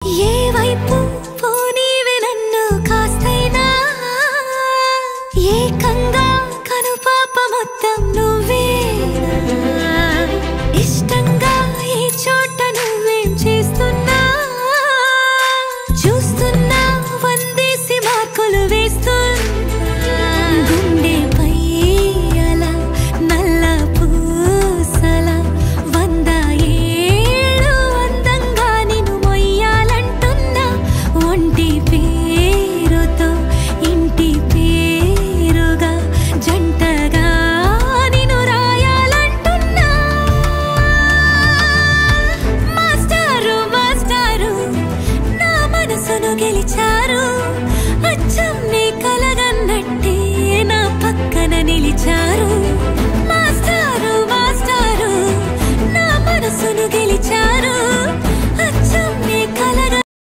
ఏ వైపు పోనీవే నన్ను కాస్తైనా ఏకంగా కనుపాప మొత్తం నువ్వేనా ఇష్టంగా ఈ చోట నువ్వేం చేస్తున్నా చూస్తున్నా వందేసి మార్కులు వేస్తున్నా గుండెపై అలా నల్ల పూసల వంద ఏళ్ళు అందంగా నిన్ను మొయ్యాలంటున్నా ఒంటి పేరుతో ఇంటి పేరుగా జంటగా నిన్ను రాయాలంటున్నా మాస్టారు మాస్టారు నా మనసును గెలిచారు